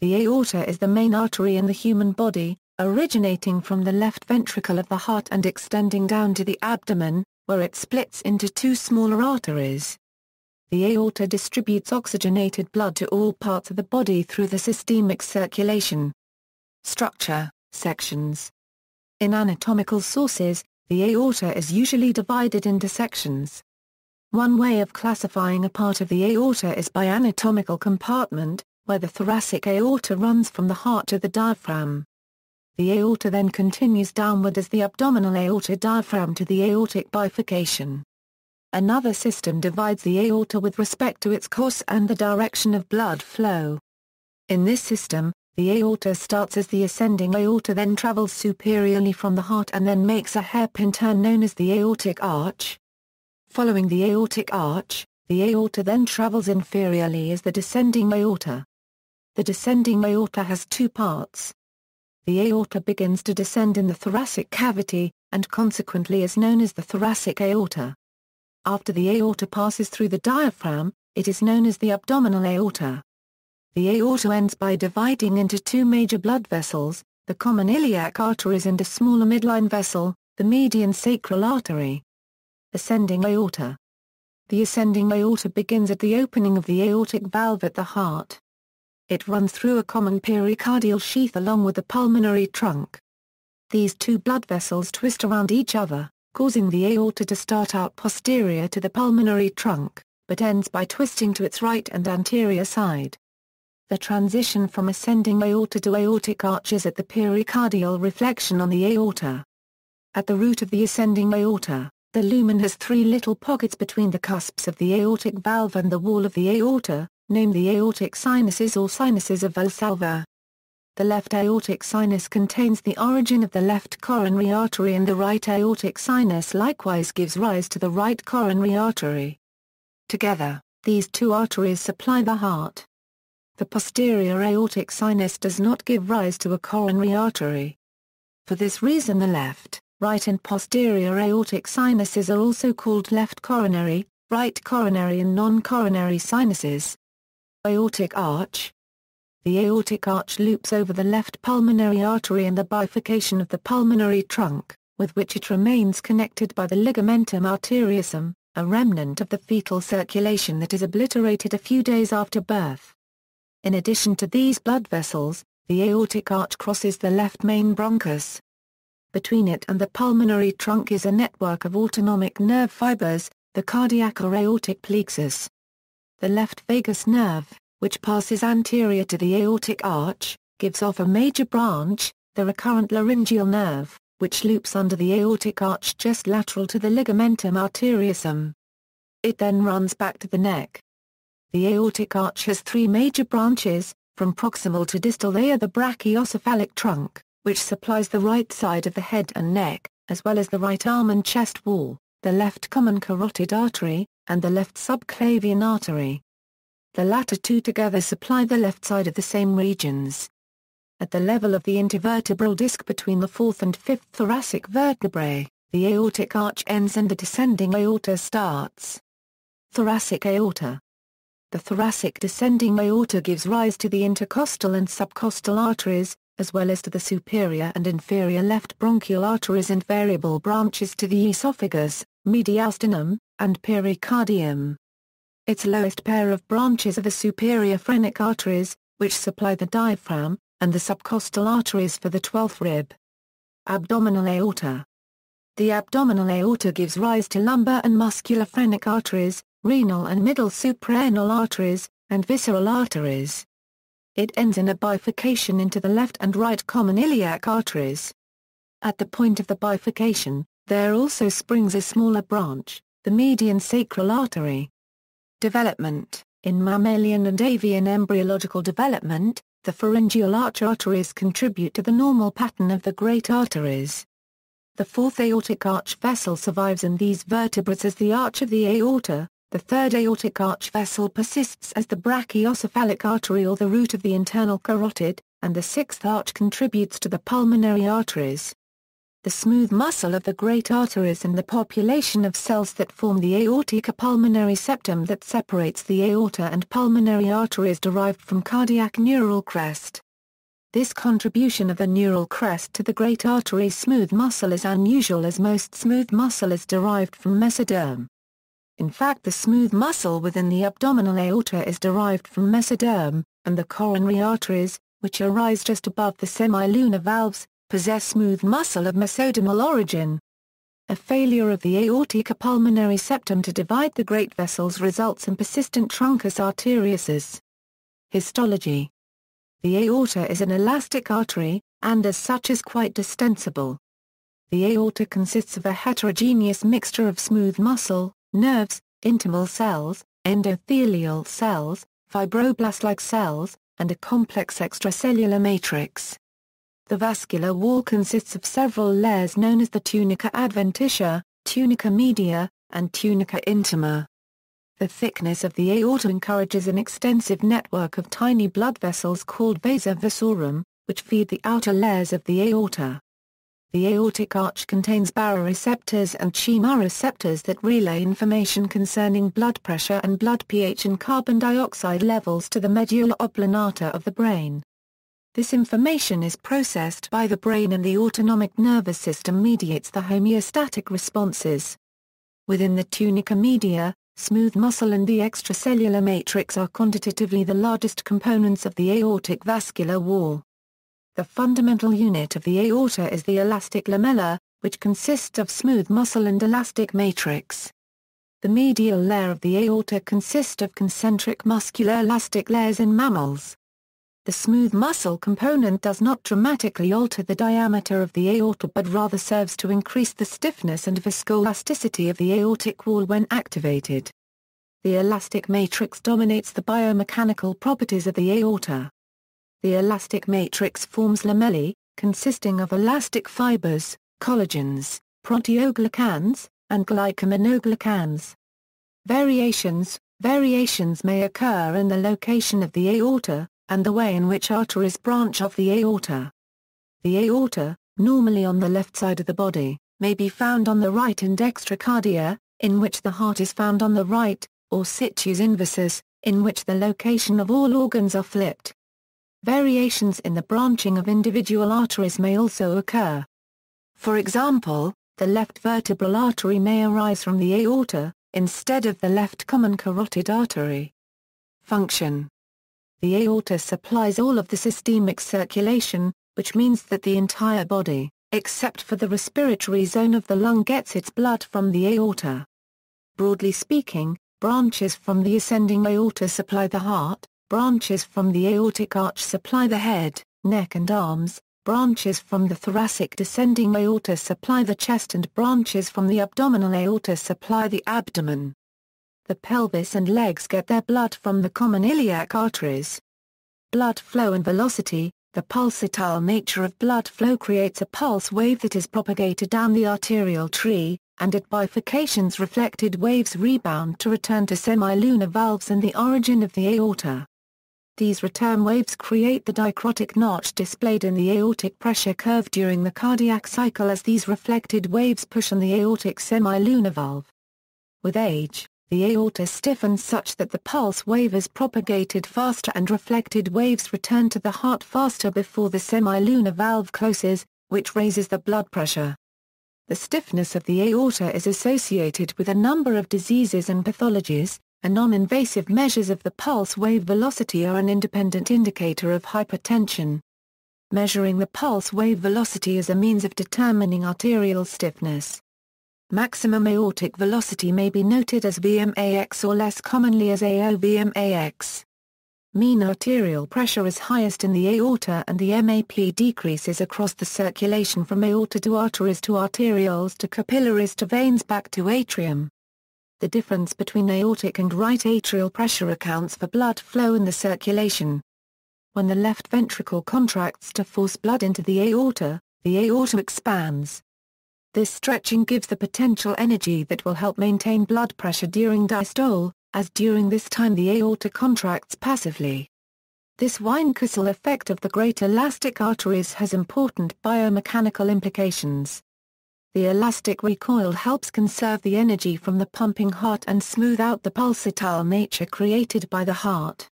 The aorta is the main artery in the human body, originating from the left ventricle of the heart and extending down to the abdomen, where it splits into two smaller arteries. The aorta distributes oxygenated blood to all parts of the body through the systemic circulation. Structure, sections. In anatomical sources, the aorta is usually divided into sections. One way of classifying a part of the aorta is by anatomical compartment, where the thoracic aorta runs from the heart to the diaphragm. The aorta then continues downward as the abdominal aorta diaphragm to the aortic bifurcation. Another system divides the aorta with respect to its course and the direction of blood flow. In this system, the aorta starts as the ascending aorta, then travels superiorly from the heart and then makes a hairpin turn known as the aortic arch. Following the aortic arch, the aorta then travels inferiorly as the descending aorta. The descending aorta has two parts. The aorta begins to descend in the thoracic cavity, and consequently is known as the thoracic aorta. After the aorta passes through the diaphragm, it is known as the abdominal aorta. The aorta ends by dividing into two major blood vessels, the common iliac arteries and a smaller midline vessel, the median sacral artery. Ascending aorta. The ascending aorta begins at the opening of the aortic valve at the heart. It runs through a common pericardial sheath along with the pulmonary trunk. These two blood vessels twist around each other, causing the aorta to start out posterior to the pulmonary trunk, but ends by twisting to its right and anterior side. The transition from ascending aorta to aortic arch is at the pericardial reflection on the aorta. At the root of the ascending aorta, the lumen has three little pockets between the cusps of the aortic valve and the wall of the aorta, named the aortic sinuses or sinuses of Valsalva. The left aortic sinus contains the origin of the left coronary artery, and the right aortic sinus likewise gives rise to the right coronary artery. Together, these two arteries supply the heart. The posterior aortic sinus does not give rise to a coronary artery. For this reason the left, right and posterior aortic sinuses are also called left coronary, right coronary and non-coronary sinuses. Aortic arch. The aortic arch loops over the left pulmonary artery and the bifurcation of the pulmonary trunk, with which it remains connected by the ligamentum arteriosum, a remnant of the fetal circulation that is obliterated a few days after birth. In addition to these blood vessels, the aortic arch crosses the left main bronchus. Between it and the pulmonary trunk is a network of autonomic nerve fibers, the cardiac or aortic plexus. The left vagus nerve, which passes anterior to the aortic arch, gives off a major branch, the recurrent laryngeal nerve, which loops under the aortic arch just lateral to the ligamentum arteriosum. It then runs back to the neck. The aortic arch has three major branches. From proximal to distal they are the brachiocephalic trunk, which supplies the right side of the head and neck, as well as the right arm and chest wall, the left common carotid artery, and the left subclavian artery. The latter two together supply the left side of the same regions. At the level of the intervertebral disc between the fourth and fifth thoracic vertebrae, the aortic arch ends and the descending aorta starts. Thoracic aorta. The thoracic descending aorta gives rise to the intercostal and subcostal arteries, as well as to the superior and inferior left bronchial arteries and variable branches to the esophagus, mediastinum, and pericardium. Its lowest pair of branches are the superior phrenic arteries, which supply the diaphragm, and the subcostal arteries for the 12th rib. Abdominal aorta. The abdominal aorta gives rise to lumbar and muscular phrenic arteries, renal and middle suprarenal arteries, and visceral arteries. It ends in a bifurcation into the left and right common iliac arteries. At the point of the bifurcation, there also springs a smaller branch, the median sacral artery. Development. In mammalian and avian embryological development, the pharyngeal arch arteries contribute to the normal pattern of the great arteries. The fourth aortic arch vessel survives in these vertebrates as the arch of the aorta, the third aortic arch vessel persists as the brachiocephalic artery or the root of the internal carotid, and the sixth arch contributes to the pulmonary arteries. the smooth muscle of the great arteries and the population of cells that form the aortic pulmonary septum that separates the aorta and pulmonary arteries derived from cardiac neural crest. This contribution of the neural crest to the great artery smooth muscle is unusual, as most smooth muscle is derived from mesoderm. In fact, the smooth muscle within the abdominal aorta is derived from mesoderm, and the coronary arteries, which arise just above the semilunar valves, possess smooth muscle of mesodermal origin. A failure of the aortic pulmonary septum to divide the great vessels results in persistent truncus arteriosus. Histology. The aorta is an elastic artery, and as such is quite distensible. The aorta consists of a heterogeneous mixture of smooth muscle, nerves, intimal cells, endothelial cells, fibroblast-like cells, and a complex extracellular matrix. The vascular wall consists of several layers known as the tunica adventitia, tunica media, and tunica intima. The thickness of the aorta encourages an extensive network of tiny blood vessels called vasa vasorum, which feed the outer layers of the aorta. The aortic arch contains baroreceptors and chemoreceptors that relay information concerning blood pressure and blood pH and carbon dioxide levels to the medulla oblongata of the brain. This information is processed by the brain, and the autonomic nervous system mediates the homeostatic responses. Within the tunica media, smooth muscle and the extracellular matrix are quantitatively the largest components of the aortic vascular wall. The fundamental unit of the aorta is the elastic lamella, which consists of smooth muscle and elastic matrix. The medial layer of the aorta consists of concentric muscular elastic layers in mammals. The smooth muscle component does not dramatically alter the diameter of the aorta, but rather serves to increase the stiffness and viscoelasticity of the aortic wall when activated. The elastic matrix dominates the biomechanical properties of the aorta. The elastic matrix forms lamellae, consisting of elastic fibers, collagens, proteoglycans, and glycosaminoglycans. Variations may occur in the location of the aorta, and the way in which arteries branch off the aorta. The aorta, normally on the left side of the body, may be found on the right in dextrocardia, in which the heart is found on the right, or situs inversus, in which the location of all organs are flipped. Variations in the branching of individual arteries may also occur. For example, the left vertebral artery may arise from the aorta, instead of the left common carotid artery. Function. The aorta supplies all of the systemic circulation, which means that the entire body, except for the respiratory zone of the lung, gets its blood from the aorta. Broadly speaking, branches from the ascending aorta supply the heart, branches from the aortic arch supply the head, neck and arms, branches from the thoracic descending aorta supply the chest, and branches from the abdominal aorta supply the abdomen. The pelvis and legs get their blood from the common iliac arteries. Blood flow and velocity. The pulsatile nature of blood flow creates a pulse wave that is propagated down the arterial tree, and at bifurcations reflected waves rebound to return to semilunar valves and the origin of the aorta. These return waves create the dicrotic notch displayed in the aortic pressure curve during the cardiac cycle, as these reflected waves push on the aortic semilunar valve. With age, the aorta stiffens such that the pulse wave is propagated faster and reflected waves return to the heart faster before the semilunar valve closes, which raises the blood pressure. The stiffness of the aorta is associated with a number of diseases and pathologies, and non-invasive measures of the pulse wave velocity are an independent indicator of hypertension. Measuring the pulse wave velocity is a means of determining arterial stiffness. Maximum aortic velocity may be noted as Vmax or less commonly as AO-Vmax. Mean arterial pressure is highest in the aorta, and the MAP decreases across the circulation from aorta to arteries to arterioles to capillaries to veins back to atrium. The difference between aortic and right atrial pressure accounts for blood flow in the circulation. When the left ventricle contracts to force blood into the aorta expands. This stretching gives the potential energy that will help maintain blood pressure during diastole, as during this time the aorta contracts passively. This Weinkussel effect of the great elastic arteries has important biomechanical implications. The elastic recoil helps conserve the energy from the pumping heart and smooth out the pulsatile nature created by the heart.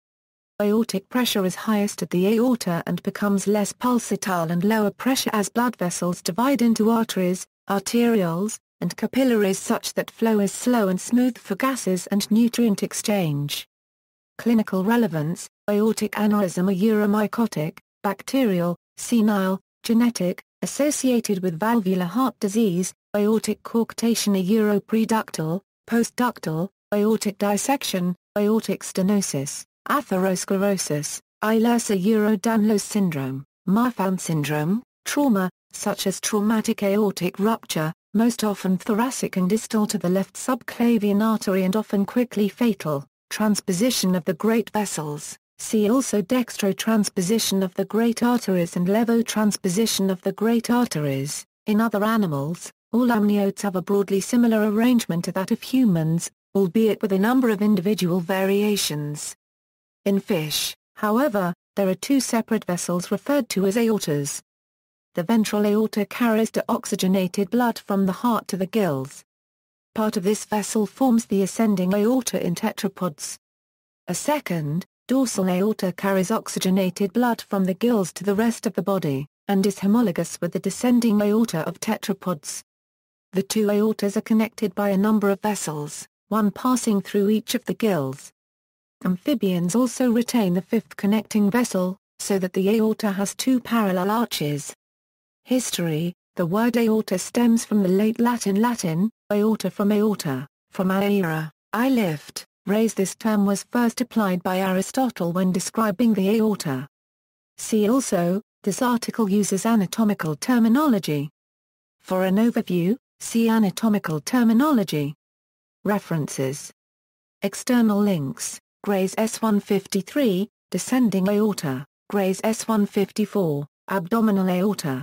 Aortic pressure is highest at the aorta and becomes less pulsatile and lower pressure as blood vessels divide into arteries, arterioles, and capillaries such that flow is slow and smooth for gases and nutrient exchange. Clinical relevance: aortic aneurysm are uromycotic, bacterial, senile, genetic, associated with valvular heart disease. Aortic coarctation are uropreductal, postductal, aortic dissection, aortic stenosis, atherosclerosis, Ehlers Danlos syndrome, Marfan syndrome, trauma, such as traumatic aortic rupture, most often thoracic and distal to the left subclavian artery and often quickly fatal, transposition of the great vessels. See also dextrotransposition of the great arteries and levotransposition of the great arteries. In other animals, all amniotes have a broadly similar arrangement to that of humans, albeit with a number of individual variations. In fish, however, there are two separate vessels referred to as aortas. The ventral aorta carries deoxygenated blood from the heart to the gills. Part of this vessel forms the ascending aorta in tetrapods. A second, dorsal aorta carries oxygenated blood from the gills to the rest of the body, and is homologous with the descending aorta of tetrapods. The two aortas are connected by a number of vessels, one passing through each of the gills. Amphibians also retain the fifth connecting vessel, so that the aorta has two parallel arches. History: the word aorta stems from the late Latin aorta, from aera, I lift, raise. This term was first applied by Aristotle when describing the aorta. See also, this article uses anatomical terminology. For an overview, see anatomical terminology. References. External links: Gray's S153, Descending Aorta, Gray's S154, Abdominal Aorta.